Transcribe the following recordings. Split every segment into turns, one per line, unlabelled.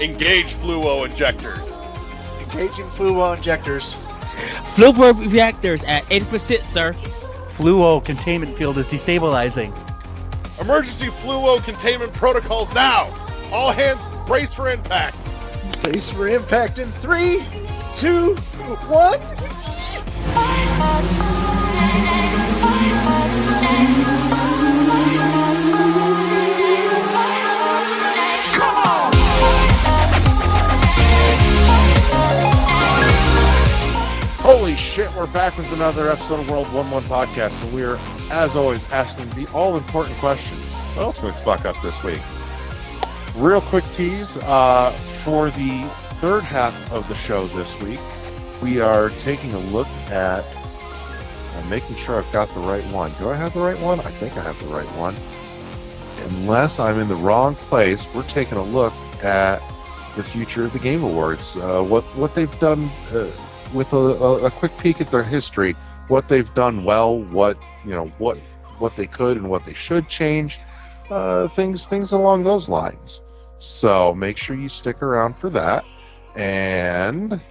Engage fluo injectors.
Engaging fluo injectors.
Fluo reactors at 80%, sir.
Fluo containment field is destabilizing.
Emergency fluo containment protocols now. All hands brace for impact.
Brace for impact in 3, 2, 1.
Holy shit, we're back with another episode of World 1-1 Podcast, and we're, as always, asking the all-important question, what else can we fuck up this week? Real quick tease, for the third half of the show this week, we are taking a look at, I'm making sure I've got the right one. Do I have the right one? I think I have the right one. Unless I'm in the wrong place, we're taking a look at the future of the Game Awards, what they've done, with a quick peek at their history, what they've done well, what they could and what they should change, things along those lines. So make sure you stick around for that. And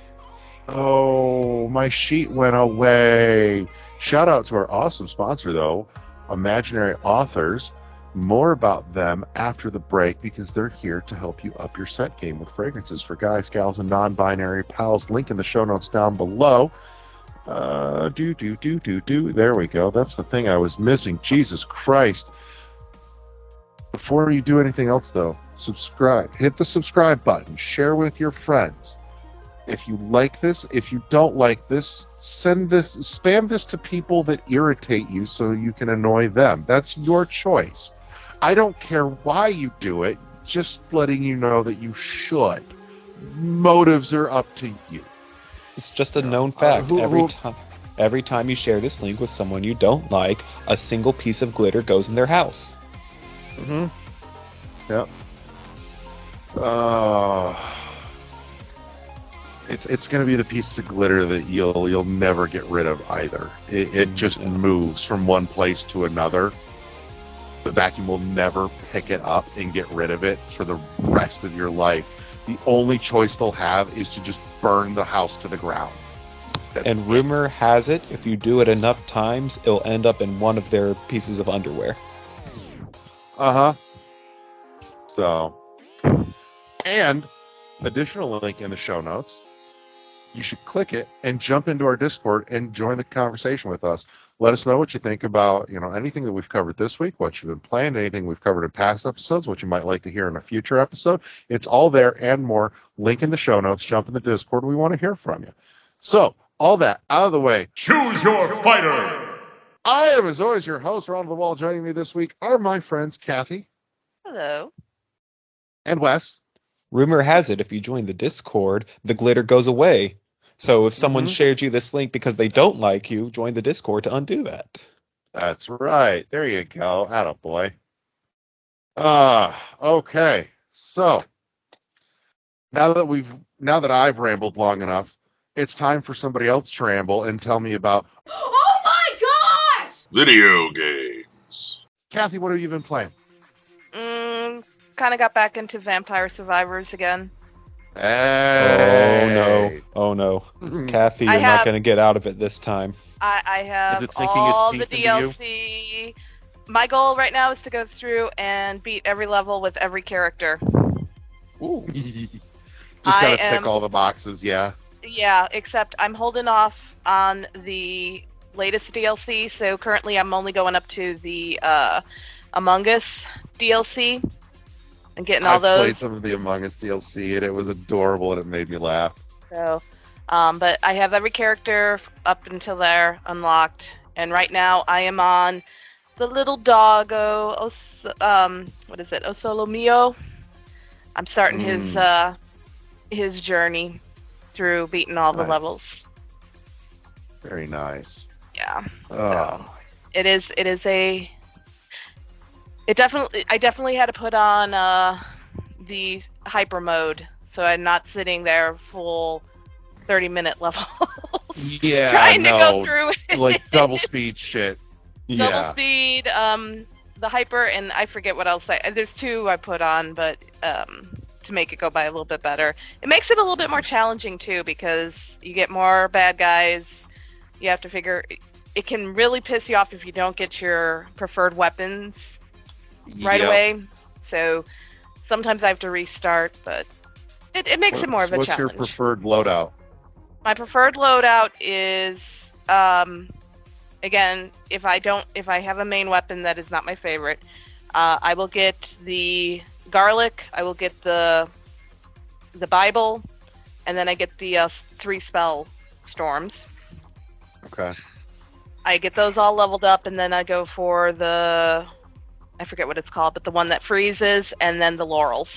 my sheet went away. Shout out to our awesome sponsor though, Imaginary Authors. More about them after the break because they're here to help you up your set game with fragrances for guys, gals, and non-binary pals. Link in the show notes down below. There we go. That's the thing I was missing. Jesus Christ. Before you do anything else, though, subscribe. Hit the subscribe button. Share with your friends. If you like this, if you don't like this, spam this to people that irritate you so you can annoy them. That's your choice. I don't care why you do it, just letting you know that you should. Motives are up to you.
It's just a known fact. Every time you share this link with someone you don't like, a single piece of glitter goes in their house.
Mm-hmm. Yep. It's going to be the piece of glitter that you'll never get rid of either. It just moves from one place to another. The vacuum will never pick it up and get rid of it for the rest of your life. The only choice they'll have is to just burn the house to the ground.
And rumor has it, if you do it enough times, it'll end up in one of their pieces of underwear.
Uh-huh. So, and additional link in the show notes. You should click it and jump into our Discord and join the conversation with us. Let us know what you think about, anything that we've covered this week, what you've been playing, anything we've covered in past episodes, what you might like to hear in a future episode. It's all there and more. Link in the show notes. Jump in the Discord. We want to hear from you. So, all that out of the way.
Choose your fighter!
I am, as always, your host, Ron of the Wall. Joining me this week are my friends, Kathy.
Hello.
And Wes.
Rumor has it, if you join the Discord, the glitter goes away. So if someone shared you this link because they don't like you, join the Discord to undo that.
That's right. There you go. Attaboy. Okay. So now that I've rambled long enough, it's time for somebody else to ramble and tell me about
Oh my gosh!
Video games.
Kathy, what have you been playing?
Kind of got back into Vampire Survivors again.
Hey.
Oh no. Kathy, you're not going to get out of it this time.
I have
Is it sinking
all
its
the
teeth into
DLC. My goal right now is to go through and beat every level with every character.
Ooh.
Just gotta
I
tick all the boxes, yeah.
Yeah, except I'm holding off on the latest DLC, so currently I'm only going up to the Among Us DLC. And getting all those.
I played some of the Among Us DLC, and it was adorable, and it made me laugh.
So, but I have every character up until there unlocked, and right now I am on the little doggo. What is it? Osolo Mio. I'm starting his journey through beating all the levels.
Very nice.
Yeah.
Oh.
So I definitely had to put on the hyper mode, so I'm not sitting there full 30-minute levels.
Yeah,
trying to go through it.
Like double speed shit.
Double speed, the hyper, and I forget what else. There's two I put on, but to make it go by a little bit better. It makes it a little bit more challenging too, because you get more bad guys. You have to figure. It can really piss you off if you don't get your preferred weapons right
Yep.
away. So sometimes I have to restart, but it makes it more of a
What's
challenge.
your preferred loadout?
My preferred loadout is, again, if I have a main weapon that is not my favorite, I will get the garlic, I will get the Bible, and then I get the 3 spell storms.
Okay.
I get those all leveled up, and then I go for I forget what it's called, but the one that freezes, and then the laurels.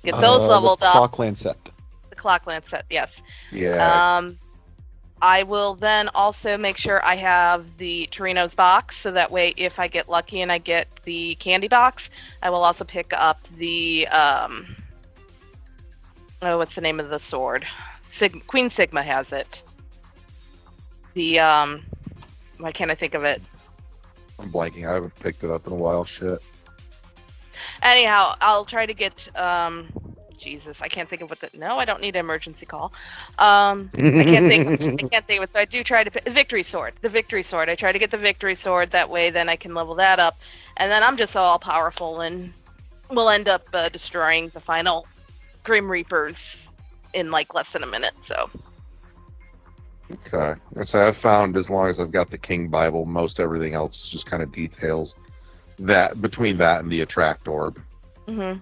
Get those leveled up.
Clockland set.
The Clockland set, yes.
Yeah.
I will then also make sure I have the Torino's box, so that way if I get lucky and I get the candy box, I will also pick up the, what's the name of the sword? Queen Sigma has it. The, why can't I think of it?
I'm blanking. I haven't picked it up in a while. Shit.
Anyhow, I'll try to get, Jesus, I can't think of no, I don't need an emergency call. I can't think of it, so I do try to, the Victory Sword. I try to get the Victory Sword, that way then I can level that up, and then I'm just all powerful, and we'll end up destroying the final Grim Reapers in like less than a minute, so.
Okay. So I've found as long as I've got the King Bible, most everything else is just kind of details that between that and the Attract Orb.
Mm-hmm.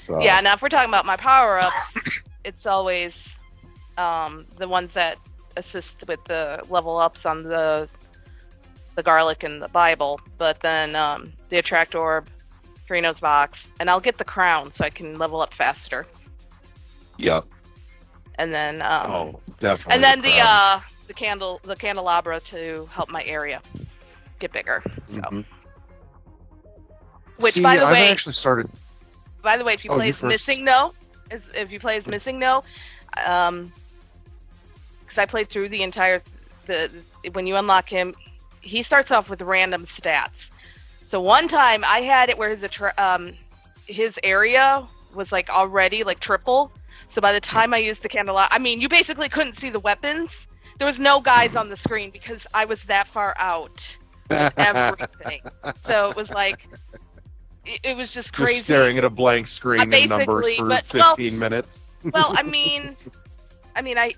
So.
Yeah, now if we're talking about my power-ups, it's always the ones that assist with the level-ups on the garlic and the Bible, but then the Attract Orb, Torino's box, and I'll get the crown so I can level up faster.
Yep.
And then
Definitely.
and then
crown.
the candelabra to help my area get bigger. So.
Mhm.
Which,
See,
by the
I've
way,
actually started.
if you play
you
as
first.
Missing No, because I played through the entire when you unlock him, he starts off with random stats. So one time I had it where his area was like already like triple. So by the time I used the candelabra, I mean, you basically couldn't see the weapons. There was no guys on the screen because I was that far out with everything. So it was like, it was just crazy.
Just staring at a blank screen and numbers
basically,
for
but-
15 minutes.
Well, I mean,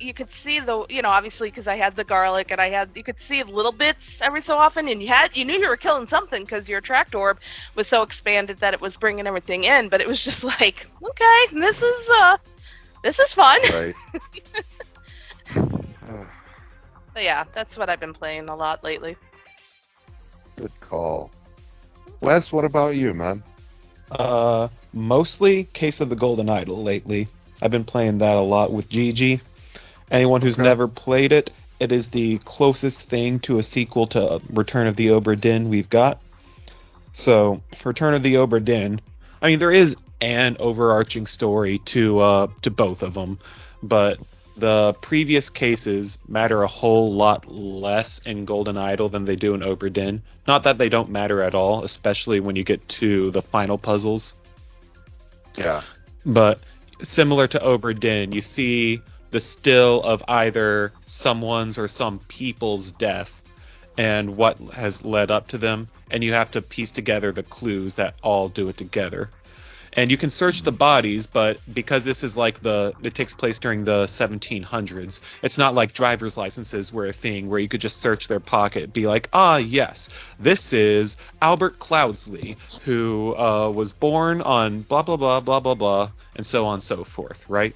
you could see obviously because I had the garlic and you could see little bits every so often, and you knew you were killing something because your Attract Orb was so expanded that it was bringing everything in. But it was just like, okay, this is fun.
Right.
But yeah, that's what I've been playing a lot lately.
Good call. Wes, what about you, man?
Mostly Case of the Golden Idol lately. I've been playing that a lot with Gigi. Anyone who's never played it, it is the closest thing to a sequel to Return of the Obra Dinn we've got. So, Return of the Obra Dinn, I mean, there is an overarching story to both of them, but the previous cases matter a whole lot less in Golden Idol than they do in Obra Dinn. Not that they don't matter at all, especially when you get to the final puzzles.
Yeah.
But similar to Obra Dinn, you see the still of either someone's or some people's death and what has led up to them, and you have to piece together the clues that all do it together. And you can search the bodies, but because this is like it takes place during the 1700s, it's not like driver's licenses were a thing where you could just search their pocket, be like, yes, this is Albert Cloudsley, who was born on blah, blah, blah, blah, blah, blah, and so on and so forth, right?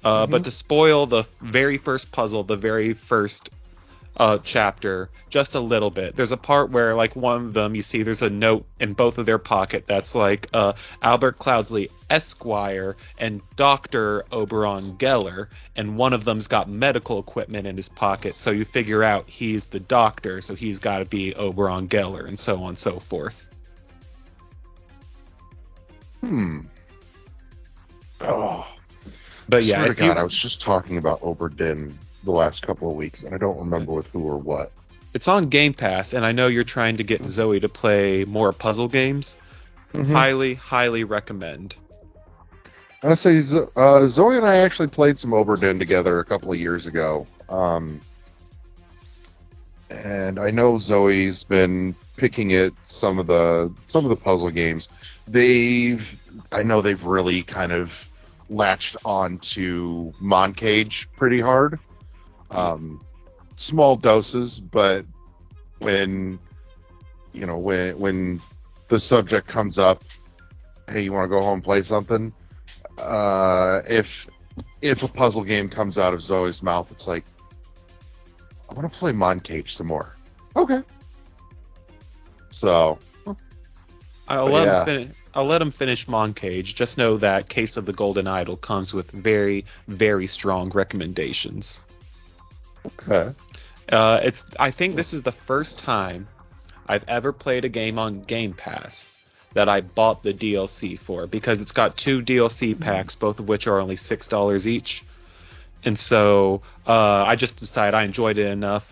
But to spoil the very first puzzle, the very first chapter just a little bit, there's a part where like one of them, you see there's a note in both of their pocket that's like Albert Cloudsley Esquire and Dr. Oberon Geller, and one of them's got medical equipment in his pocket, so you figure out he's the doctor, so he's got to be Oberon Geller, and so on and so forth.
Oh.
But yeah,
Swear to
if you-
God, I was just talking about Obra Dinn the last couple of weeks, and I don't remember with who or what.
it's on Game Pass, and I know you're trying to get Zoe to play more puzzle games.
Mhm.
Highly, highly recommend.
I say Zoe and I actually played some Oberdin together a couple of years ago. And I know Zoe's been picking at some of the puzzle games. I know they've really kind of latched on to Moncage pretty hard. Small doses, but when the subject comes up, hey, you want to go home and play something? If a puzzle game comes out of Zoe's mouth, it's like, I want to play Moncage some more. Okay. So
I'll let him finish Moncage. Just know that Case of the Golden Idol comes with very, very strong recommendations.
okay.
I think this is the first time I've ever played a game on Game Pass that I bought the DLC for, because it's got 2 DLC packs, both of which are only $6 each. And so I just decided I enjoyed it enough,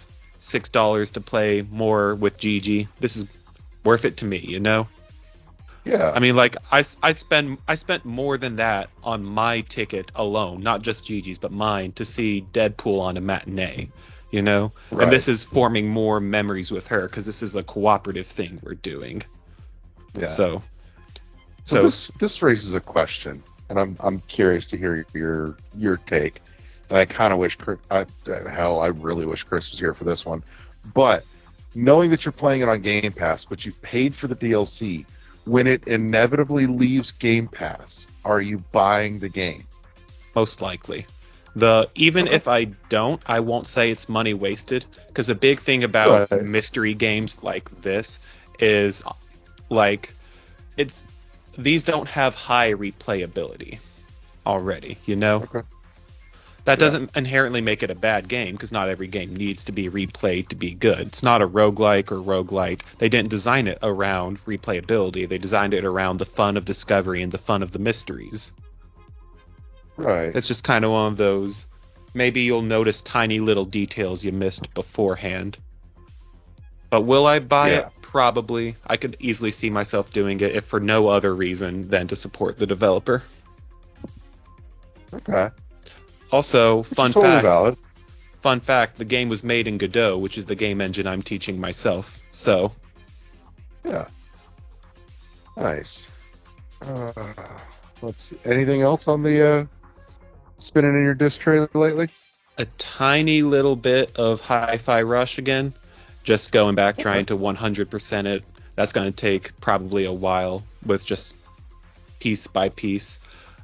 $6 to play more with Gigi. This is worth it to me, you know?
Yeah.
I mean, like, I spent more than that on my ticket alone, not just Gigi's, but mine, to see Deadpool on a matinee, you know?
Right.
And this is forming more memories with her, because this is a cooperative thing we're doing.
Yeah.
So
this raises a question, and I'm curious to hear your take. And I kind of wish, I really wish Chris was here for this one. But knowing that you're playing it on Game Pass, but you paid for the DLC, when it inevitably leaves Game Pass, are you buying the game?
most likely. Even if I don't, I won't say it's money wasted, because a big thing about
Right.
mystery games like this is these don't have high replayability already, you know?
Okay.
That doesn't inherently make it a bad game, because not every game needs to be replayed to be good. It's not a roguelike or roguelite. They didn't design it around replayability. They designed it around the fun of discovery and the fun of the mysteries.
Right.
It's just kind of one of those, maybe you'll notice tiny little details you missed beforehand. But will I buy it? Probably. I could easily see myself doing it, if for no other reason than to support the developer.
Okay.
Also, fun
Totally
fact,
valid.
the game was made in Godot, which is the game engine I'm teaching myself. So,
Yeah. Nice. Let's see. Anything else on the spinning in your disc tray lately?
a tiny little bit of Hi-Fi Rush again. Just going back, trying to 100% it. That's going to take probably a while with just piece by piece.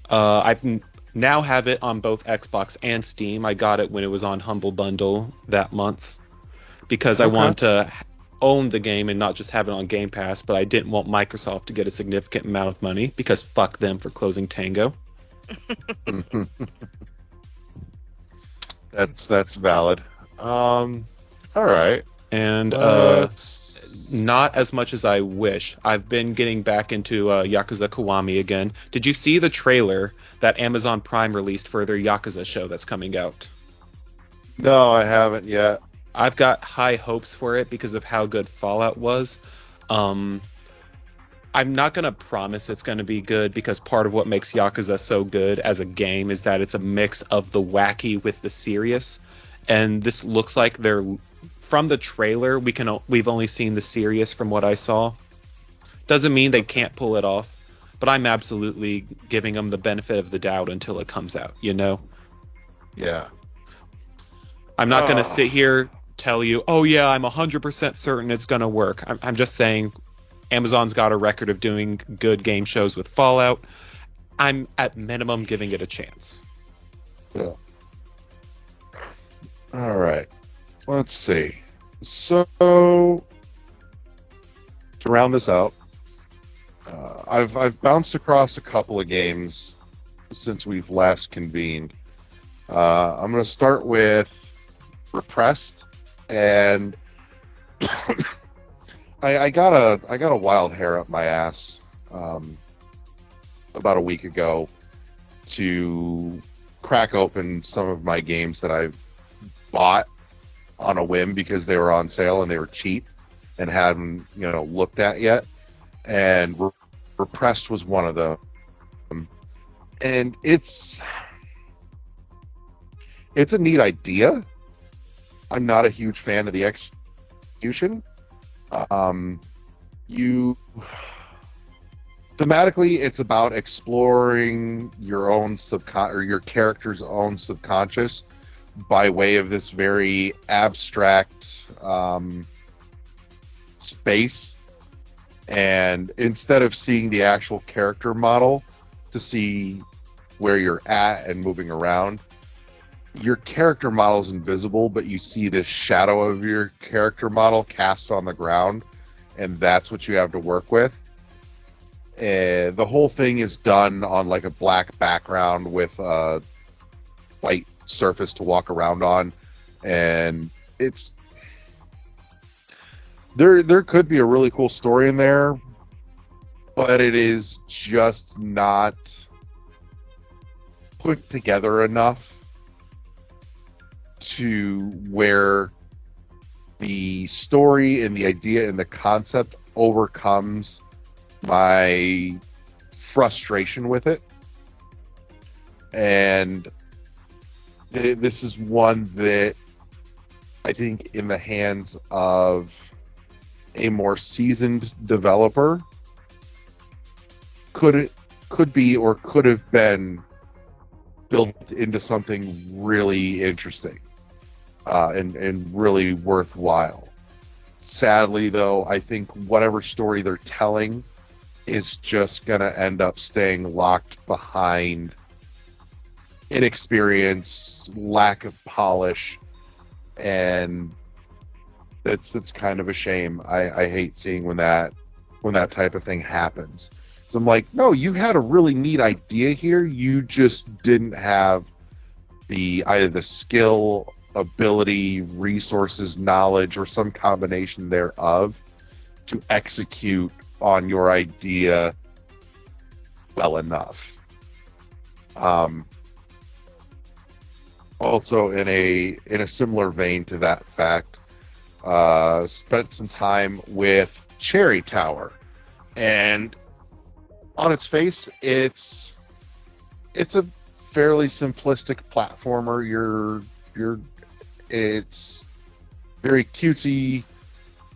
I now have it on both Xbox and Steam. I got it when it was on Humble Bundle that month, because I want to own the game and not just have it on Game Pass, but I didn't want Microsoft to get a significant amount of money, because fuck them for closing Tango.
That's valid. All right.
And not as much as I wish. I've been getting back into Yakuza Kiwami again. Did you see the trailer that Amazon Prime released for their Yakuza show that's coming out?
No, I haven't yet.
I've got high hopes for it because of how good Fallout was. I'm not going to promise it's going to be good, because part of what makes Yakuza so good as a game is that it's a mix of the wacky with the serious. And this looks like they're... From the trailer, we've only seen the serious from what I saw. Doesn't mean they can't pull it off, but I'm absolutely giving them the benefit of the doubt until it comes out, you know?
Yeah.
I'm not going to sit here, tell you, oh yeah, I'm 100% certain it's going to work. I'm just saying Amazon's got a record of doing good game shows with Fallout. I'm, at minimum, giving it a chance.
Yeah. All right. Let's see. So, to round this out, I've bounced across a couple of games since we've last convened. I'm going to start with Repressed, and I got a wild hair up my ass about a week ago to crack open some of my games that I've bought on a whim because they were on sale and they were cheap and hadn't looked at yet. And Repressed was one of them. And it's a neat idea. I'm not a huge fan of the execution. Thematically, it's about exploring your own or your character's own subconscious by way of this very abstract space. And instead of seeing the actual character model to see where you're at and moving around, your character model is invisible, but you see this shadow of your character model cast on the ground, and that's what you have to work with. The whole thing is done on like a black background with a white surface to walk around on, and it's there could be a really cool story in there, but it is just not put together enough to where the story and the idea and the concept overcomes my frustration with it. And this is one that I think in the hands of a more seasoned developer could be or could have been built into something really interesting and really worthwhile. Sadly, though, I think whatever story they're telling is just going to end up staying locked behind inexperience, lack of polish, and it's kind of a shame. I hate seeing when that type of thing happens. So I'm like, no, you had a really neat idea here. You just didn't have either the skill, ability, resources, knowledge, or some combination thereof to execute on your idea well enough. Also, in a similar vein to that fact, spent some time with Cherry Tower, and on its face, it's a fairly simplistic platformer. It's very cutesy,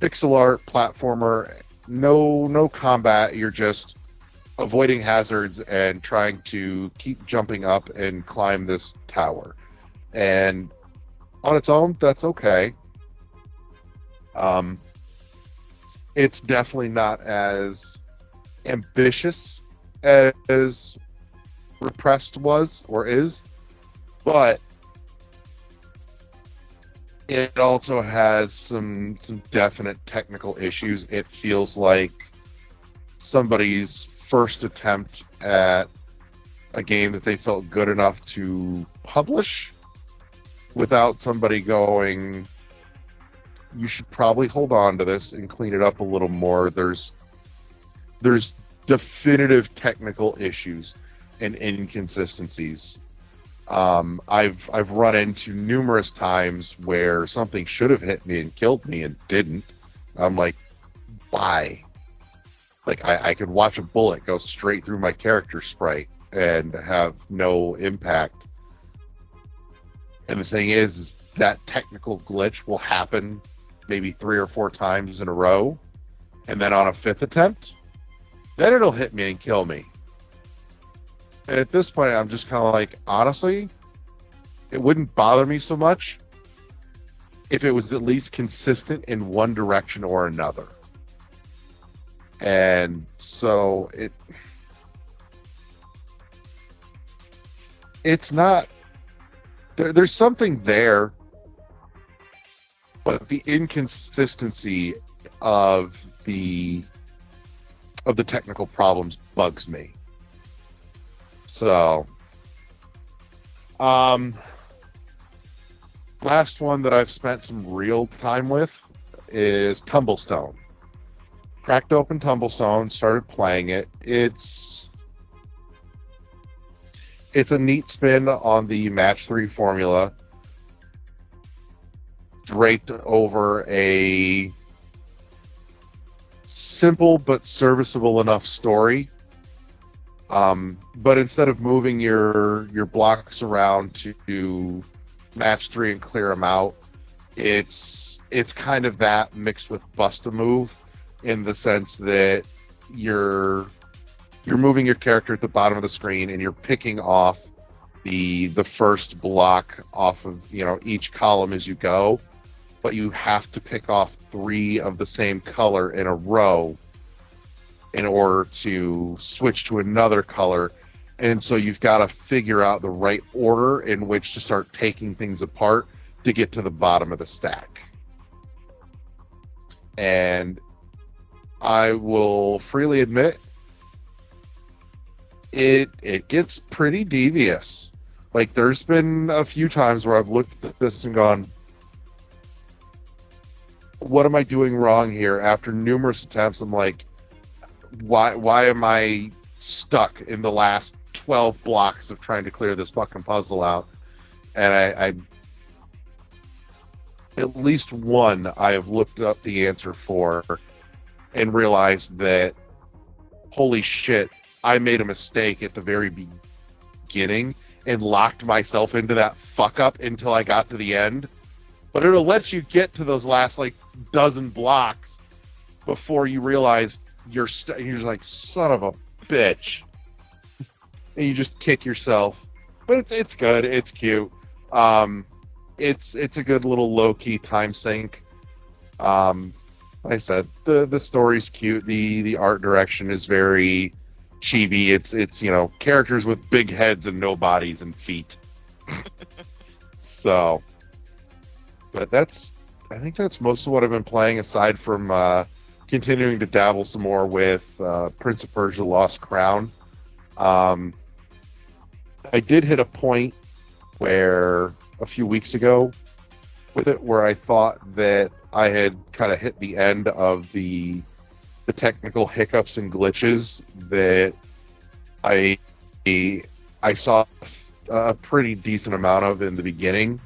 pixel art platformer. No combat. You're just avoiding hazards and trying to keep jumping up and climb this tower. And on its own, that's okay. It's definitely not as ambitious as Repressed was or is, but it also has some definite technical issues. It feels like somebody's first attempt at a game that they felt good enough to publish without somebody going, you should probably hold on to this and clean it up a little more. There's definitive technical issues and inconsistencies. I've run into numerous times where something should have hit me and killed me and didn't. I'm like, why? Like, I could watch a bullet go straight through my character sprite and have no impact. And the thing is that technical glitch will happen maybe 3 or 4 times in a row, and then on a 5th attempt, then it'll hit me and kill me. And at this point, I'm just kind of like, honestly, it wouldn't bother me so much if it was at least consistent in one direction or another. And so it's not, there's something there, but the inconsistency of the technical problems bugs me. So, last one that I've spent some real time with is Tumblestone. Cracked open Tumblestone, started playing it. It's a neat spin on the Match 3 formula, draped over a simple but serviceable enough story. But instead of moving your blocks around to match 3 and clear them out, it's kind of that mixed with bust a move, in the sense that you're moving your character at the bottom of the screen and you're picking off the first block off of each column as you go, but you have to pick off 3 of the same color in a row in order to switch to another color. And so you've got to figure out the right order in which to start taking things apart to get to the bottom of the stack. And I will freely admit, it gets pretty devious. Like, there's been a few times where I've looked at this and gone, what am I doing wrong here? After numerous attempts, I'm like, why am I stuck in the last 12 blocks of trying to clear this fucking puzzle out? And I at least one I have looked up the answer for and realized that, holy shit, I made a mistake at the very beginning and locked myself into that fuck up until I got to the end. But it'll let you get to those last like dozen blocks before you realize you're like, son of a bitch, and you just kick yourself. But it's good, it's cute. It's a good little low key time sink. Like I said, the story's cute. The art direction is very chibi. It's characters with big heads and no bodies and feet. So, but I think that's most of what I've been playing, aside from continuing to dabble some more with Prince of Persia: Lost Crown. I did hit a point where a few weeks ago with it where I thought that I had kind of hit the end of the technical hiccups and glitches that I saw a pretty decent amount of in the beginning,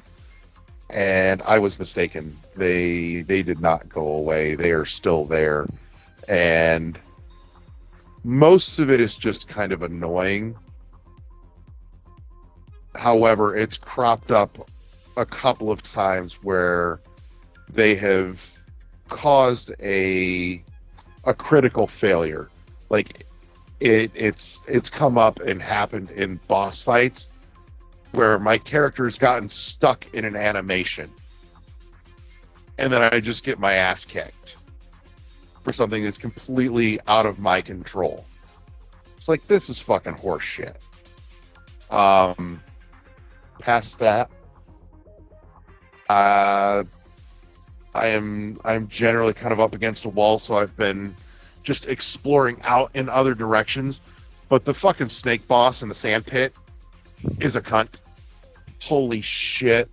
and I was mistaken. They did not go away. They are still there, and most of it is just kind of annoying. However, it's cropped up a couple of times where they have caused a critical failure. Like, it's come up and happened in boss fights where my character's gotten stuck in an animation, and then I just get my ass kicked for something that's completely out of my control. It's like, this is fucking horse shit. Past that, I'm generally kind of up against a wall, so I've been just exploring out in other directions. But the fucking snake boss in the sand pit is a cunt. Holy shit.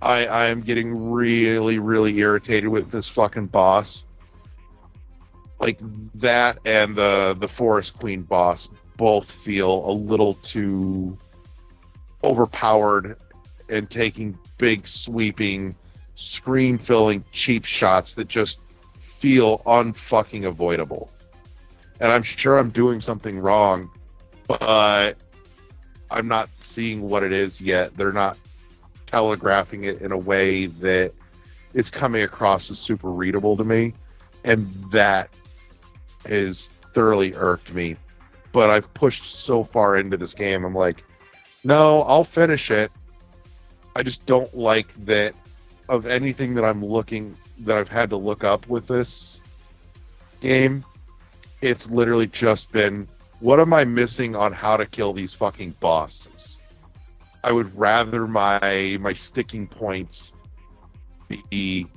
I am getting really, really irritated with this fucking boss. Like, that and the Forest Queen boss both feel a little too overpowered and taking big, sweeping, screen-filling cheap shots that just feel unfucking avoidable. And I'm sure I'm doing something wrong, but I'm not seeing what it is yet. They're not telegraphing it in a way that is coming across as super readable to me, and that has thoroughly irked me. But I've pushed so far into this game, I'm like, no, I'll finish it. I just don't like that of anything that I've had to look up with this game. It's literally just been, what am I missing on how to kill these fucking bosses? I would rather my sticking points be,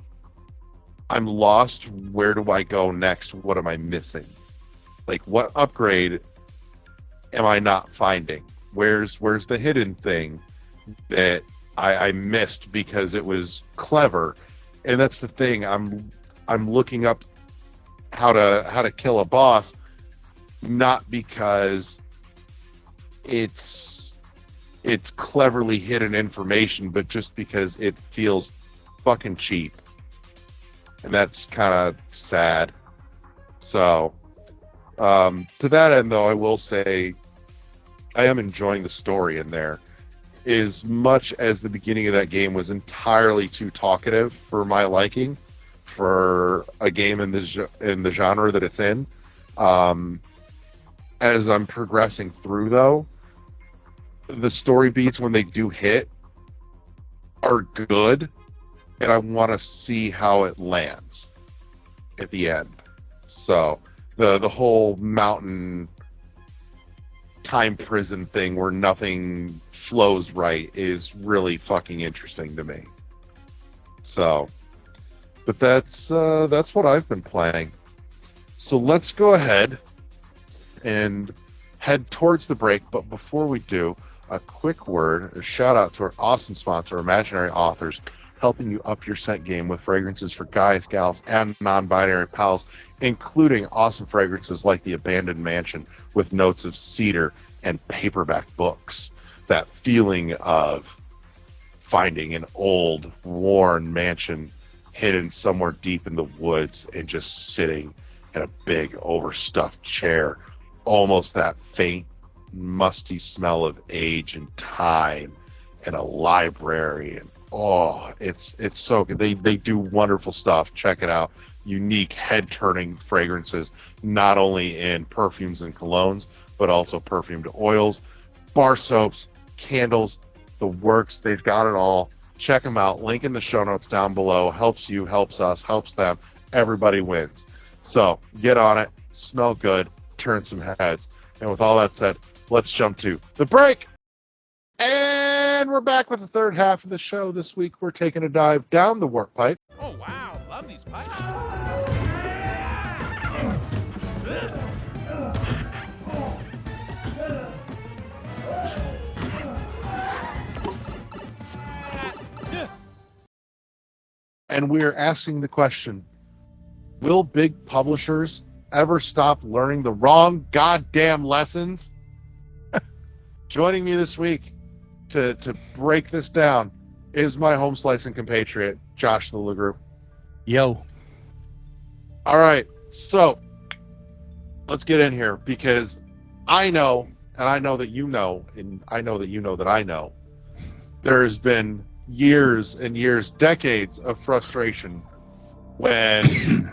I'm lost, where do I go next? What am I missing? Like, what upgrade am I not finding? Where's the hidden thing that I missed because it was clever? And that's the thing. I'm looking up how to kill a boss, not because it's cleverly hidden information, but just because it feels fucking cheap. And that's kind of sad. So, to that end, though, I will say enjoying the story in there. As much as the beginning of that game was entirely too talkative for my liking, for a game in the genre that it's in. As I'm progressing through, though, the story beats when they do hit are good, and I want to see how it lands at the end. So the whole mountain time prison thing where nothing flows right is really fucking interesting to me. So, but that's what I've been playing. So let's go ahead and head towards the break. But before we do, a quick word, a shout out to our awesome sponsor, Imaginary Authors, helping you up your scent game with fragrances for guys, gals, and non-binary pals, including awesome fragrances like the Abandoned Mansion with notes of cedar and paperback books. That feeling of finding an old, worn mansion hidden somewhere deep in the woods and just sitting in a big, overstuffed chair. Almost that faint, musty smell of age and time and a library. And it's so good. They do wonderful stuff. Check it out. Unique, head-turning fragrances, not only in perfumes and colognes, but also perfumed oils, bar soaps, candles, the works. They've got it all. Check them out. Link in the show notes down below. Helps you, helps us, helps them. Everybody wins. So get on it. Smell good. Turn some heads. And with all that said, let's jump to the break. And we're back with the third half of the show. This week we're taking a dive down the warp pipe.
Oh, wow. Love these pipes.
And we're asking the question, will big publishers ever stop learning the wrong goddamn lessons? Joining me this week to break this down is my home slicing compatriot, Josh the LeGroup.
Yo.
All right, so let's get in here because I know, and I know that you know, and I know that you know that I know, there's been years and years, decades of frustration when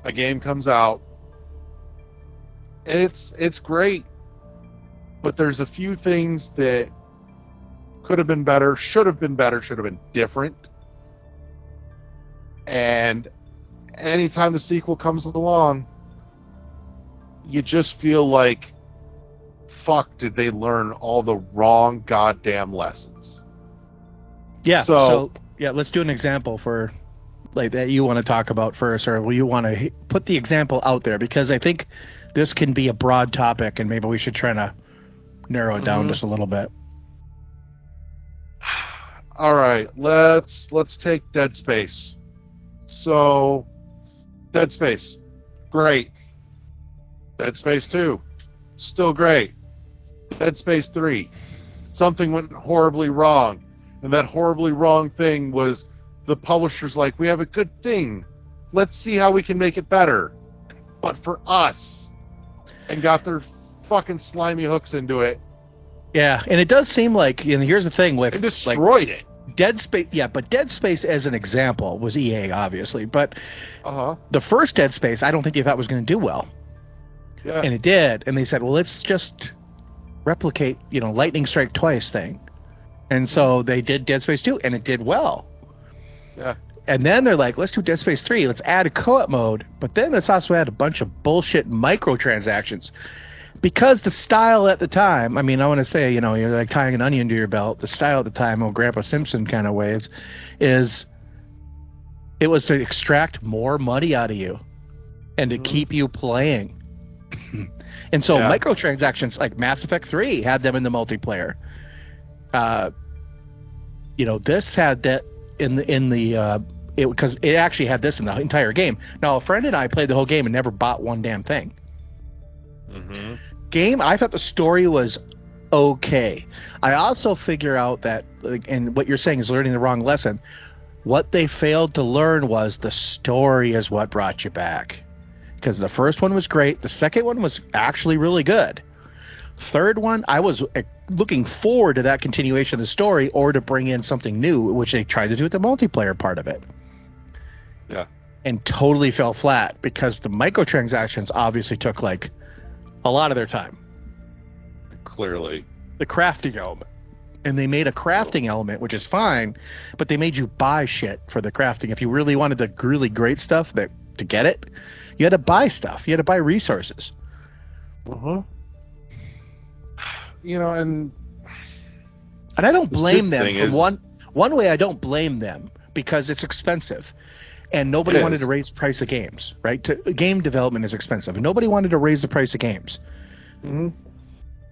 a game comes out and it's great, but there's a few things that could have been better, should have been different. And anytime the sequel comes along, you just feel like, fuck, did they learn all the wrong goddamn lessons?
Yeah.
So
yeah, let's do an example for like that you want to talk about first, or will you want to put the example out there? Because I think this can be a broad topic, and maybe we should try to narrow it down just a little bit.
All right, let's take Dead Space. So, Dead Space, great. Dead Space 2, still great. Dead Space 3, something went horribly wrong. And that horribly wrong thing was the publisher's like, we have a good thing. Let's see how we can make it better. But for us. And got their fucking slimy hooks into it.
Yeah, and it does seem like, and here's the thing with...
And destroyed it.
Dead Space, yeah, but Dead Space as an example was EA, obviously. But the first Dead Space, I don't think they thought was going to do well.
Yeah.
And it did. And they said, well, let's just replicate, lightning strike twice thing. And so they did Dead Space 2, and it did well.
Yeah.
And then they're like, let's do Dead Space 3. Let's add a co-op mode. But then let's also add a bunch of bullshit microtransactions. Because the style at the time, I mean, I want to say, you're like tying an onion to your belt. The style at the time, old Grandpa Simpson kind of ways, is it was to extract more money out of you and to keep you playing. And so microtransactions like Mass Effect 3 had them in the multiplayer. This had that because it actually had this in the entire game. Now, a friend and I played the whole game and never bought one damn thing. Game, I thought the story was okay. I also figure out that, and what you're saying is learning the wrong lesson. What they failed to learn was the story is what brought you back. Because the first one was great. The second one was actually really good. Third one, I was looking forward to that continuation of the story or to bring in something new, which they tried to do with the multiplayer part of it.
Yeah.
And totally fell flat because the microtransactions obviously took like a lot of their time.
Clearly.
The crafting element. And they made a crafting element, which is fine, but they made you buy shit for the crafting. If you really wanted the really great stuff to get it, you had to buy stuff. You had to buy resources.
Uh-huh. You know, and
I don't blame
stupid
them.
thing
For
is-
one way, I don't blame them because it's expensive. And nobody
It
wanted
is.
to raise the price of games, right? Game development is expensive. And nobody wanted to raise the price of games.
Mhm.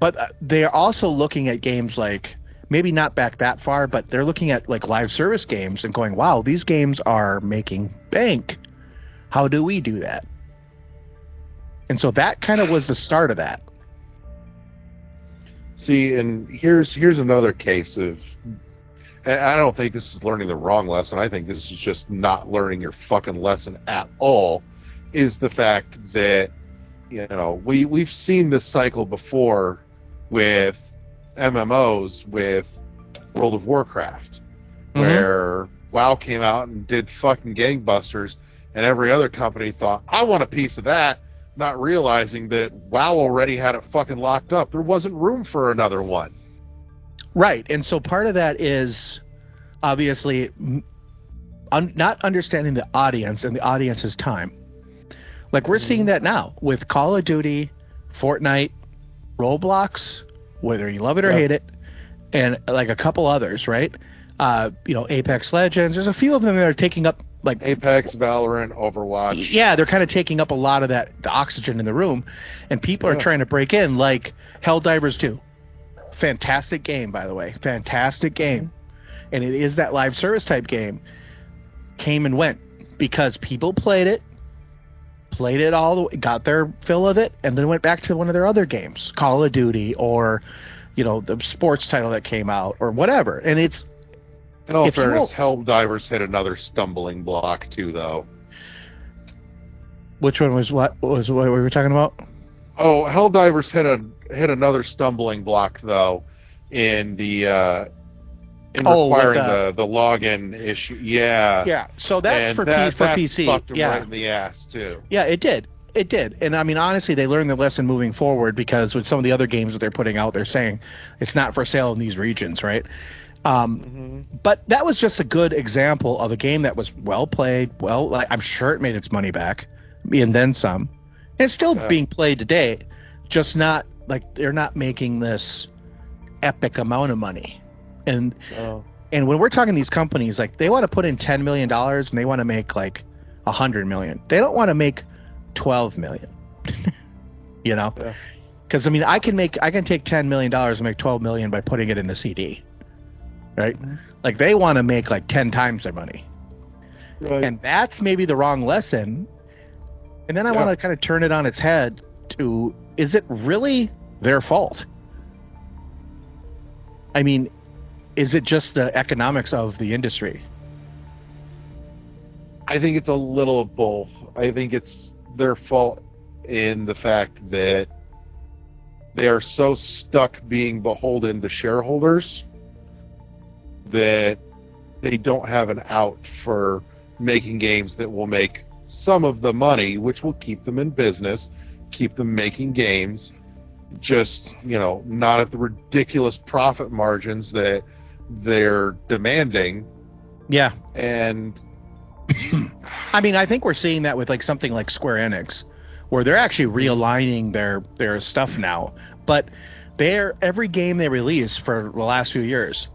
But they're also looking at games like, maybe not back that far, but they're looking at like live service games and going, wow, these games are making bank. How do we do that? And so that kind of was the start of that.
See, and here's another case of, and I don't think this is learning the wrong lesson. I think this is just not learning your fucking lesson at all, is the fact that, you know, we've seen this cycle before with MMOs, with World of Warcraft, where WoW came out and did fucking gangbusters, and every other company thought, I want a piece of that, not realizing that WoW already had it fucking locked up. There wasn't room for another one.
Right. And so part of that is obviously not understanding the audience and the audience's time. Like we're seeing that now with Call of Duty, Fortnite, Roblox, whether you love it or hate it, and like a couple others, right? You know, Apex Legends. There's a few of them that are taking up like
Apex, Valorant, Overwatch.
Yeah, they're kind of taking up a lot of the oxygen in the room, and people are trying to break in, like Helldivers 2. Fantastic game, by the way. Fantastic game. And it is that live service type game. Came and went because people played it all the way, got their fill of it, and then went back to one of their other games, Call of Duty, or, you know, the sports title that came out, or whatever. And it's,
In all
if you
fairness, Helldivers hit another stumbling block too, though.
which one was what we were talking about?
Oh, Helldivers hit another stumbling block though, in the in requiring
with
the login issue. Yeah.
Yeah, so that's
And
for
that
PC.
fucked them
Yeah.
right in the ass too.
Yeah, it did. It did. And I mean, honestly, they learned their lesson moving forward because with some of the other games that they're putting out, they're saying it's not for sale in these regions, right? But that was just a good example of a game that was well played. Well, like, I'm sure it made its money back, and then some. And it's still being played today, just not like they're not making this epic amount of money. And when we're talking these companies, like they want to put in $10 million and they want to make like $100 million. They don't want to make $12 million. You know, because I mean, I can take $10 million and make $12 million by putting it in the CD, right? Like they want to make like 10 times their money, and that's maybe the wrong lesson. And then I want to kind of turn it on its head to: is it really their fault? I mean, is it just the economics of the industry?
I think it's a little of both. I think it's their fault in the fact that they are so stuck being beholden to shareholders that they don't have an out for making games that will make some of the money, which will keep them in business, keep them making games, just, you know, not at the ridiculous profit margins that they're demanding.
Yeah.
And
I mean, I think we're seeing that with like something like Square Enix, where they're actually realigning their stuff now. But every game they release for the last few years,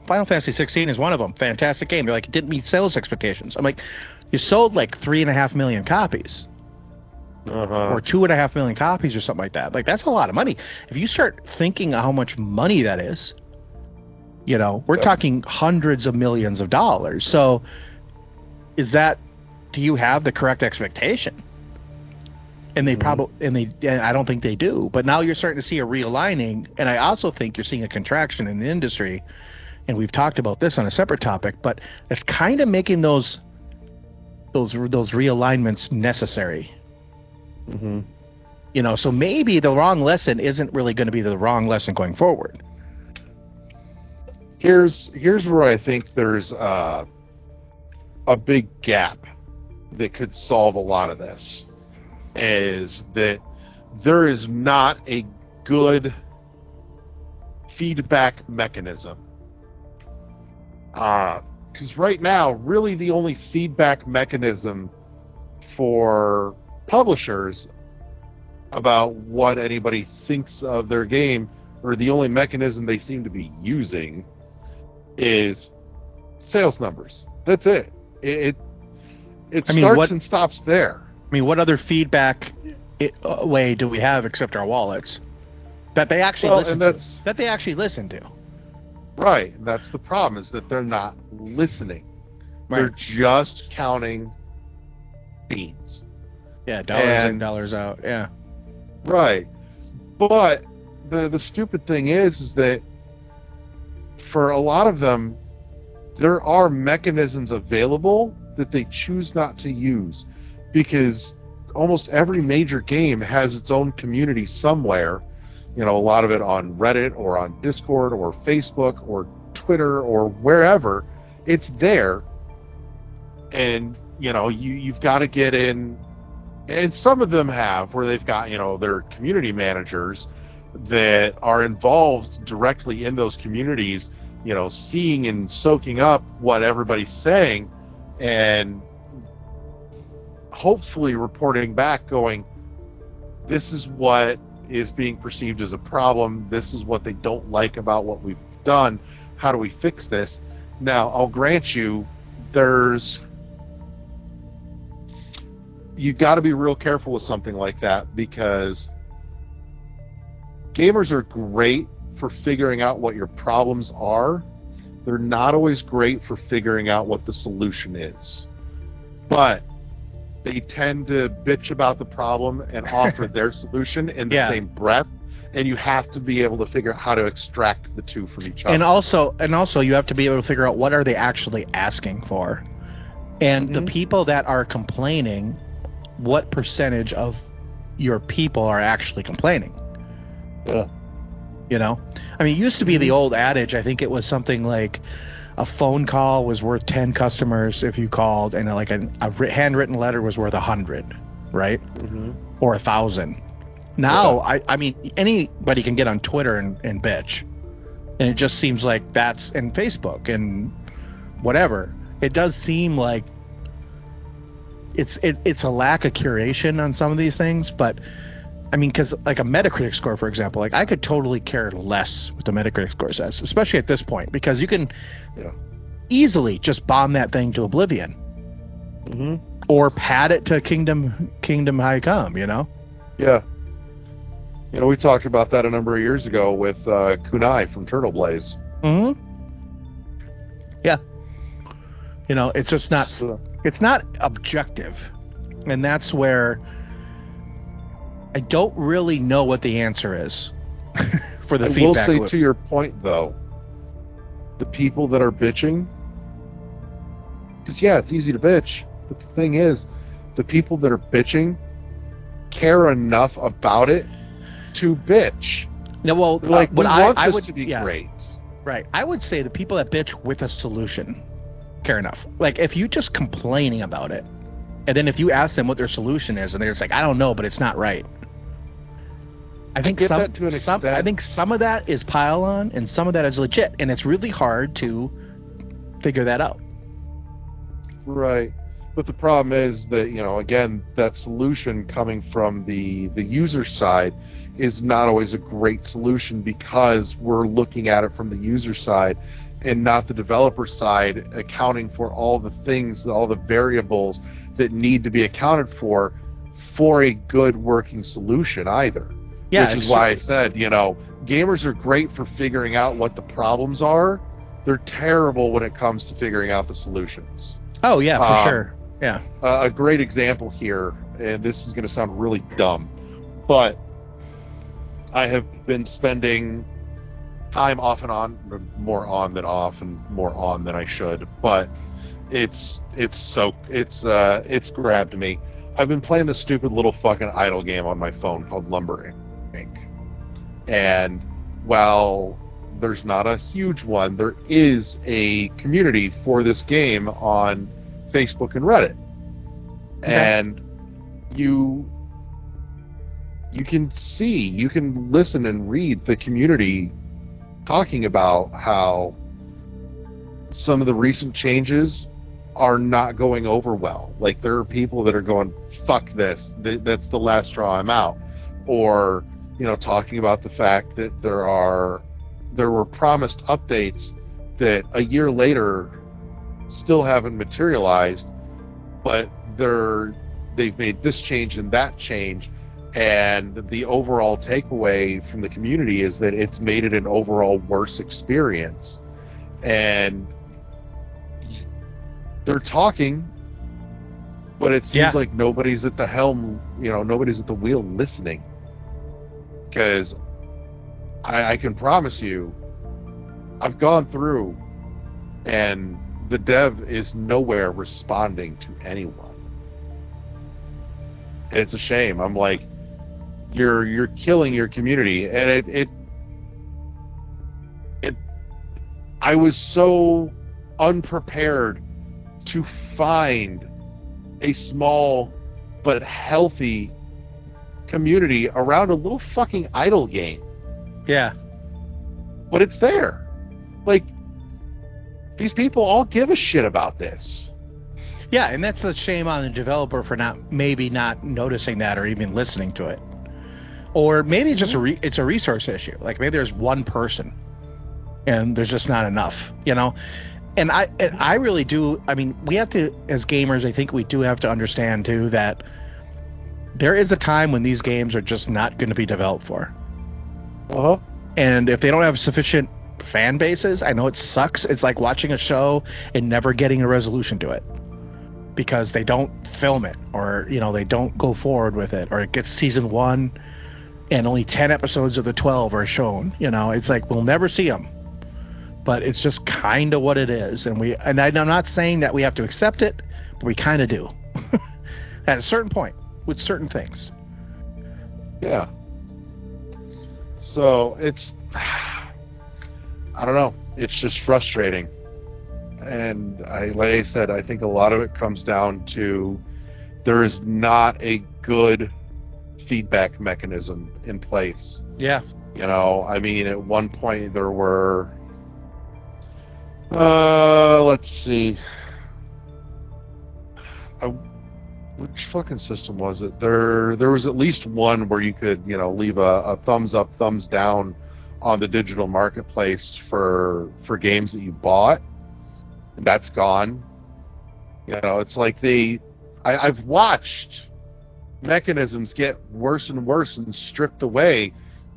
Final Fantasy 16 is one of them. Fantastic game. They're like, it didn't meet sales expectations. I'm like, you sold like 3.5 million copies. Or 2.5 million copies or something like that. Like, that's a lot of money. If you start thinking how much money that is, you know, we're talking hundreds of millions of dollars. So do you have the correct expectation? And they and I don't think they do. But now you're starting to see a realigning, and I also think you're seeing a contraction in the industry. And we've talked about this on a separate topic, but it's kind of making those realignments necessary. You know, so maybe the wrong lesson isn't really going to be the wrong lesson going forward.
Here's where I think there's a big gap that could solve a lot of this, is that there is not a good feedback mechanism. Because right now, really the only feedback mechanism for publishers about what anybody thinks of their game, or the only mechanism they seem to be using, is sales numbers. That's it. It starts and stops there.
I mean, what other feedback way do we have except our wallets that they actually listen to?
Right. And that's the problem, is that they're not listening.
Right.
They're just counting beans.
Yeah, dollars in, dollars out. Yeah.
Right. But the stupid thing is that for a lot of them, there are mechanisms available that they choose not to use, because almost every major game has its own community somewhere. You know, a lot of it on Reddit or on Discord or Facebook or Twitter or wherever. It's there. And, you know, you've got to get in. And some of them have, where they've got, you know, their community managers that are involved directly in those communities, you know, seeing and soaking up what everybody's saying, and hopefully reporting back going, this is what is being perceived as a problem, this is what they don't like about what we've done, how do we fix this? Now, I'll grant you, you've got to be real careful with something like that, because gamers are great for figuring out what your problems are. They're not always great for figuring out what the solution is. But they tend to bitch about the problem and offer their solution in the same breath, and you have to be able to figure out how to extract the two from each other.
And also you have to be able to figure out what are they actually asking for. And the people that are complaining, what percentage of your people are actually complaining?
Yeah.
You know? I mean, it used to be the old adage, I think it was something like a phone call was worth 10 customers if you called, and like a handwritten letter was worth 100, right? Or 1,000. Now, I mean, anybody can get on Twitter and bitch. And it just seems like that's, and Facebook and whatever. It does seem like it's a lack of curation on some of these things, but I mean, because like a Metacritic score, for example, like I could totally care less what the Metacritic score says, especially at this point, because you can easily just bomb that thing to oblivion, or pad it to Kingdom High Come, you know?
Yeah. You know, we talked about that a number of years ago with Kunai from Turtle Blaze.
Yeah. You know, it's just not. It's not objective, and that's where I don't really know what the answer is for the feedback.
I will say, to your point, though, the people that are bitching, because it's easy to bitch, but the thing is, the people that are bitching care enough about it to bitch.
No, well,
like,
what
I
would
to be great.
Right. I would say the people that bitch with a solution care enough. Like, if you just complaining about it, and then if you ask them what their solution is, and they're just like, I don't know, but it's not right. I think some of that is pile on, and some of that is legit, and it's really hard to figure that out.
Right. But the problem is that, you know, again, that solution coming from the user side is not always a great solution, because we're looking at it from the user side and not the developer side, accounting for all the things, all the variables that need to be accounted for a good working solution either.
Yeah,
which is why I said, you know, gamers are great for figuring out what the problems are. They're terrible when it comes to figuring out the solutions.
Oh, yeah, for sure. Yeah.
A great example here, and this is going to sound really dumb, but I have been spending time off and on, more on than off, and more on than I should, but it's grabbed me. I've been playing this stupid little fucking idle game on my phone called Lumber Inc. And while there's not a huge one, there is a community for this game on Facebook and Reddit.
Okay.
And you can see, you can listen and read the community talking about how some of the recent changes are not going over well. Like, there are people that are going, fuck this, that's the last straw, I'm out. Or, you know, talking about the fact that there were promised updates that a year later still haven't materialized, but they've made this change and that change, and the overall takeaway from the community is that it's made it an overall worse experience. And they're talking, but it seems like nobody's at the helm, you know, nobody's at the wheel listening. Because I can promise you, I've gone through, and the dev is nowhere responding to anyone. And it's a shame. I'm like, you're killing your community, and I was so unprepared to find a small but healthy community around a little fucking idle game.
Yeah.
But it's there. Like, these people all give a shit about this.
Yeah, and that's a shame on the developer for maybe not noticing that or even listening to it. Or maybe just it's a resource issue. Like, maybe there's one person and there's just not enough, you know? And I really do, I mean, we have to, as gamers, I think we do have to understand, too, that there is a time when these games are just not going to be developed for.
Uh-huh.
And if they don't have sufficient fan bases, I know it sucks. It's like watching a show and never getting a resolution to it because they don't film it, or, you know, they don't go forward with it, or it gets season 1 and only 10 episodes of the 12 are shown. You know, it's like we'll never see them. But it's just kind of what it is, and I'm not saying that we have to accept it, but we kind of do at a certain point with certain things.
Yeah. So it's, I don't know. It's just frustrating, and like I said, I think a lot of it comes down to there is not a good feedback mechanism in place.
Yeah.
You know, I mean, at one point there were. Let's see. Which fucking system was it? There was at least one where you could, you know, leave a thumbs up, thumbs down on the digital marketplace for games that you bought. And that's gone. You know, it's like I've watched mechanisms get worse and worse and stripped away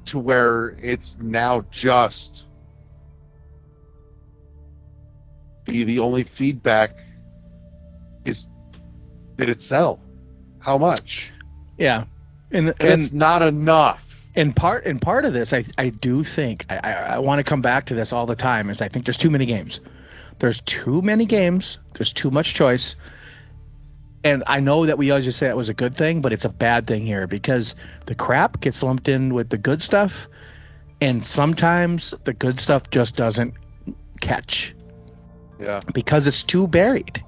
to where it's now just the only feedback is, did it sell? How much?
Yeah, and
it's not enough.
And part of this, I do think I want to come back to this all the time. Is I think there's too many games. There's too many games. There's too much choice. And I know that we always just say it was a good thing, but it's a bad thing here because the crap gets lumped in with the good stuff, and sometimes the good stuff just doesn't catch.
Yeah.
Because it's too buried.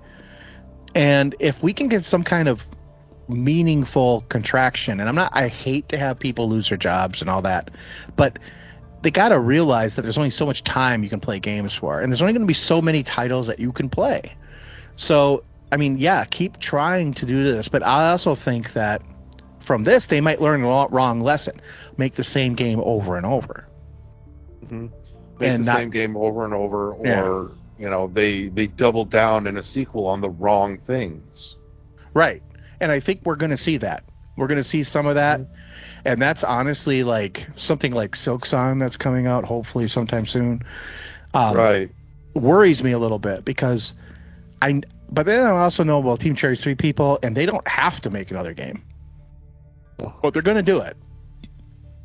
And if we can get some kind of meaningful contraction, and I hate to have people lose their jobs and all that, but they got to realize that there's only so much time you can play games for, and there's only going to be so many titles that you can play. So, I mean, yeah, keep trying to do this, but I also think that from this, they might learn a wrong lesson. Make the same game over and over.
Mm-hmm. Make the same game over and over, or... Yeah. You know, they double down in a sequel on the wrong things.
Right. And I think we're going to see that. We're going to see some of that. And that's honestly like something like Silksong that's coming out hopefully sometime soon.
Right.
Worries me a little bit because but then I also know about Team Cherry's 3 people, and they don't have to make another game. But they're going to do it.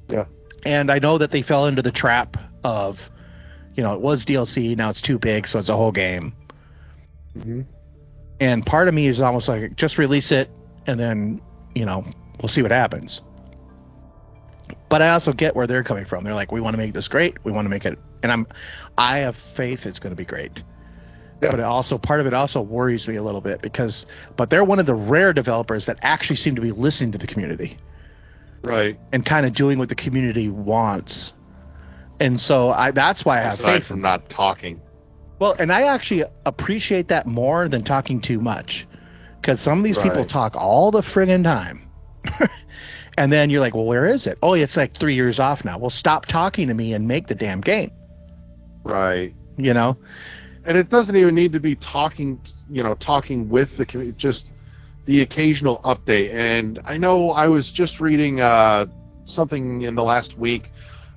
Yeah.
And I know that they fell into the trap of, you know, it was DLC, now it's too big, so it's a whole game.
Mm-hmm.
And part of me is almost like, just release it and then, we'll see what happens. But I also get where they're coming from. They're like, we want to make this great. We want to make it, and I have faith it's going to be great.
Yeah.
But part of it also worries me a little bit but they're one of the rare developers that actually seem to be listening to the community.
Right.
And kind of doing what the community wants. And so that's why I have
Aside
faith
from not talking.
Well, and I actually appreciate that more than talking too much. Because some of these people talk all the friggin' time. And then you're like, well, where is it? Oh, it's like 3 years off now. Well, stop talking to me and make the damn game.
Right.
And
it doesn't even need to be talking with the community, just the occasional update. And I know I was just reading something in the last week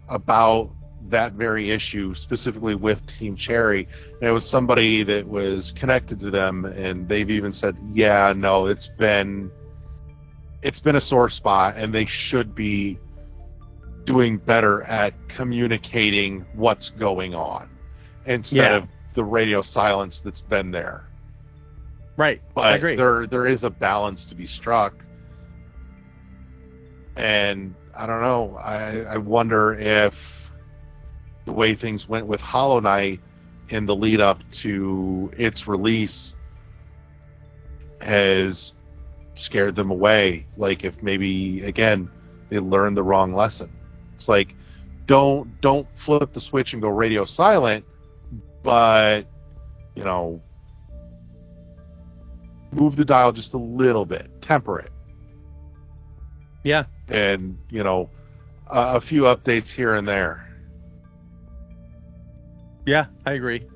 about that very issue, specifically with Team Cherry. And it was somebody that was connected to them, and they've even said, yeah, no, it's been a sore spot, and they should be doing better at communicating what's going on instead of the radio silence that's been there.
Right.
But
I agree.
there is a balance to be struck. And I don't know. I wonder if the way things went with Hollow Knight in the lead up to its release has scared them away. Like if maybe again they learned the wrong lesson. It's like don't flip the switch and go radio silent, but move the dial just a little bit, temper it.
Yeah.
And a few updates here and there.
Yeah, I agree.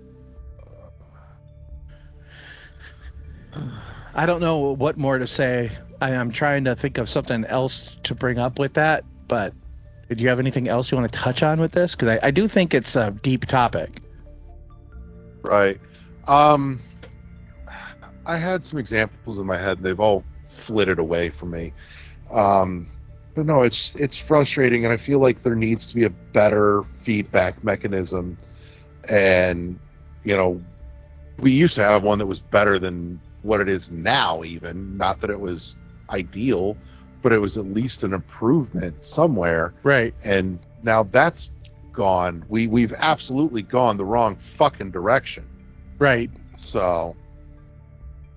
I don't know what more to say. I'm trying to think of something else to bring up with that, but do you have anything else you want to touch on with this? Because I do think it's a deep topic.
Right. I had some examples in my head. They've all flitted away from me. But no, it's frustrating, and I feel like there needs to be a better feedback mechanism. And, we used to have one that was better than what it is now, even. Not that it was ideal, but it was at least an improvement somewhere.
Right.
And now that's gone. We've absolutely gone the wrong fucking direction.
Right.
So,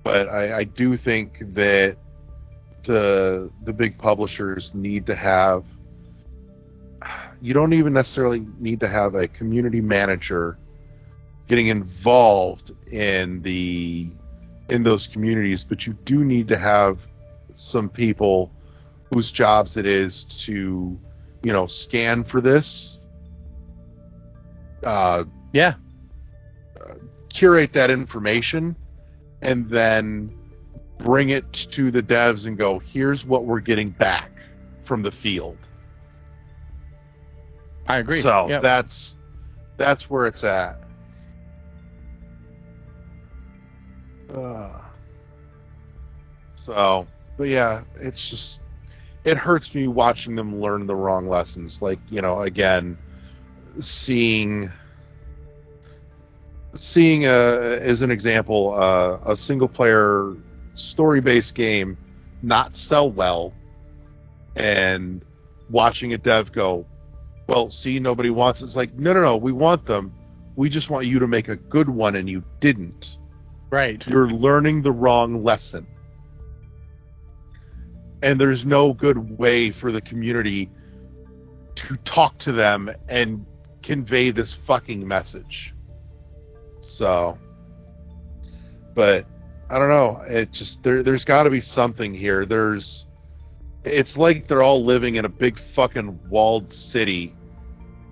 but I do think that the big publishers need to have, you don't even necessarily need to have a community manager getting involved in those communities, but you do need to have some people whose jobs it is to, scan for this, curate that information, and then bring it to the devs and go, here's what we're getting back from the field.
I agree.
So
yep.
that's where it's at. But yeah, it hurts me watching them learn the wrong lessons. Like, again, seeing as an example, a single player story-based game not sell well, and watching a dev go, well, see, nobody wants it. It's like, no, we want them. We just want you to make a good one, and you didn't.
Right.
You're learning the wrong lesson. And there's no good way for the community to talk to them and convey this fucking message. So, but I don't know. It just there's got to be something here. It's like they're all living in a big fucking walled city,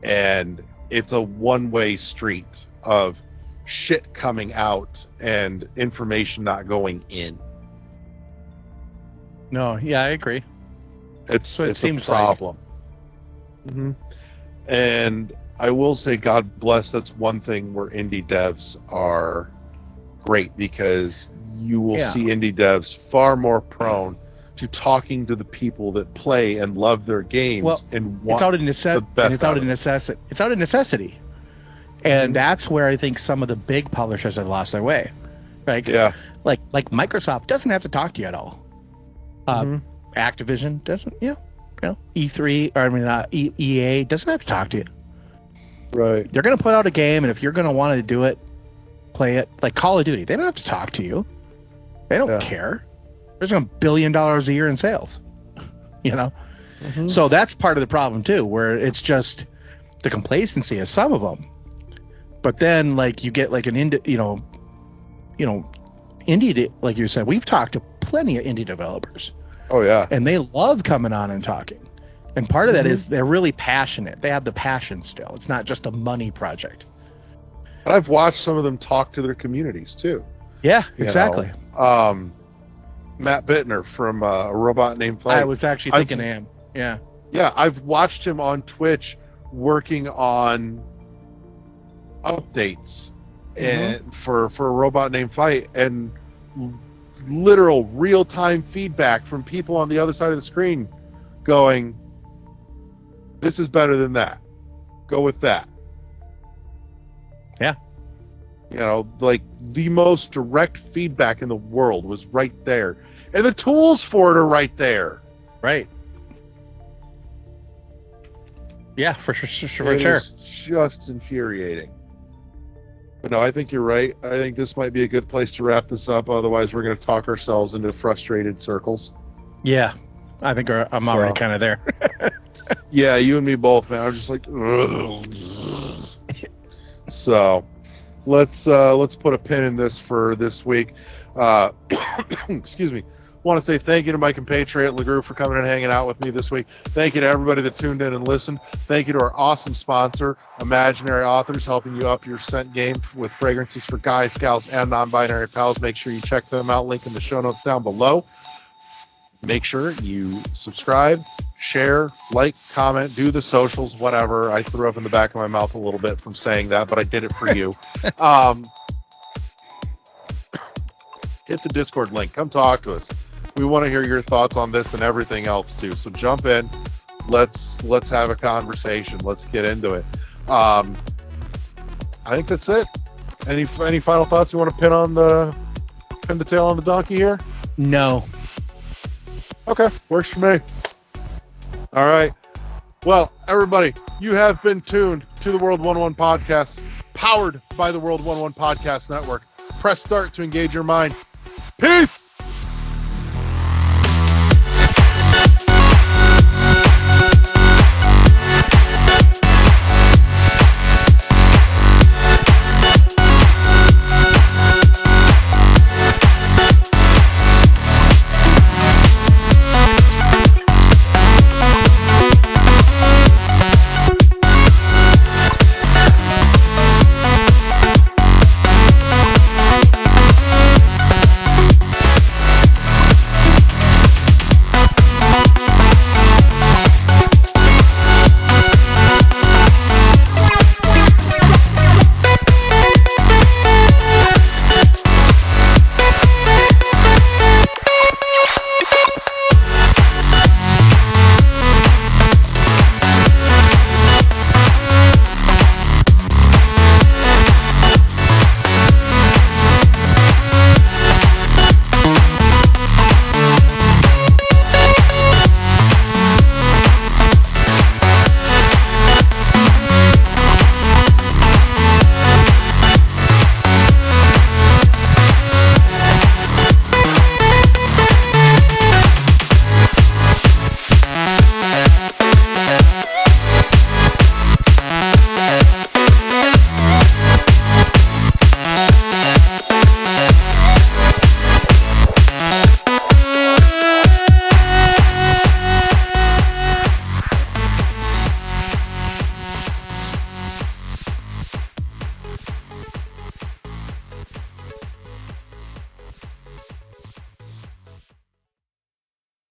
and it's a one-way street of shit coming out and information not going in.
No, yeah, I agree.
It's
it seems
a problem. Like. Mm-hmm. And I will say, God bless, that's one thing where indie devs are great, because you will see indie devs far more prone to talking to the people that play and love their games and want the best.
It's out of necessity. And that's where I think some of the big publishers have lost their way. Right?
Yeah.
Like Microsoft doesn't have to talk to you at all. Activision doesn't, E3, or I mean, EA doesn't have to talk to you.
Right.
They're going to put out a game, and if you're going to want to do it, play it. Like Call of Duty, they don't have to talk to you. They don't care. There's $1 billion a year in sales. So that's part of the problem too, where it's just the complacency of some of them. But then, like, you get like an indie, like you said, we've talked to plenty of indie developers.
Oh yeah.
And they love coming on and talking. And part of that is they're really passionate. They have the passion still. It's not just a money project.
And I've watched some of them talk to their communities too.
Yeah, exactly.
Matt Bittner from A Robot Named Fight.
I was actually thinking of him. Yeah.
Yeah, I've watched him on Twitch working on updates and for A Robot Named Fight, and literal real-time feedback from people on the other side of the screen going, this is better than that. Go with that.
Yeah.
Like the most direct feedback in the world was right there. And the tools for it are right there.
Right. Yeah, for sure.
It's just infuriating. But no, I think you're right. I think this might be a good place to wrap this up. Otherwise, we're going to talk ourselves into frustrated circles.
Yeah. I think I'm already kind of there.
Yeah, you and me both, man. I'm just like, ugh. So, let's put a pin in this for this week. Excuse me. Want to say thank you to my compatriot LeGroux for coming and hanging out with me this week. Thank you to everybody that tuned in and listened. Thank you to our awesome sponsor, Imaginary Authors, helping you up your scent game with fragrances for guys, gals, and non-binary pals. Make sure you check them out. Link in the show notes down below. Make sure you subscribe, share, like, comment, do the socials, whatever. I threw up in the back of my mouth a little bit from saying that, but I did it for you. Hit the Discord link. Come talk to us. We want to hear your thoughts on this and everything else too. So jump in. Let's have a conversation. Let's get into it. I think that's it. Any final thoughts you want to pin the tail on the donkey here?
No.
Okay, works for me. All right. Well, everybody, you have been tuned to the World 1-1 Podcast, powered by the World 1-1 Podcast Network. Press start to engage your mind. Peace!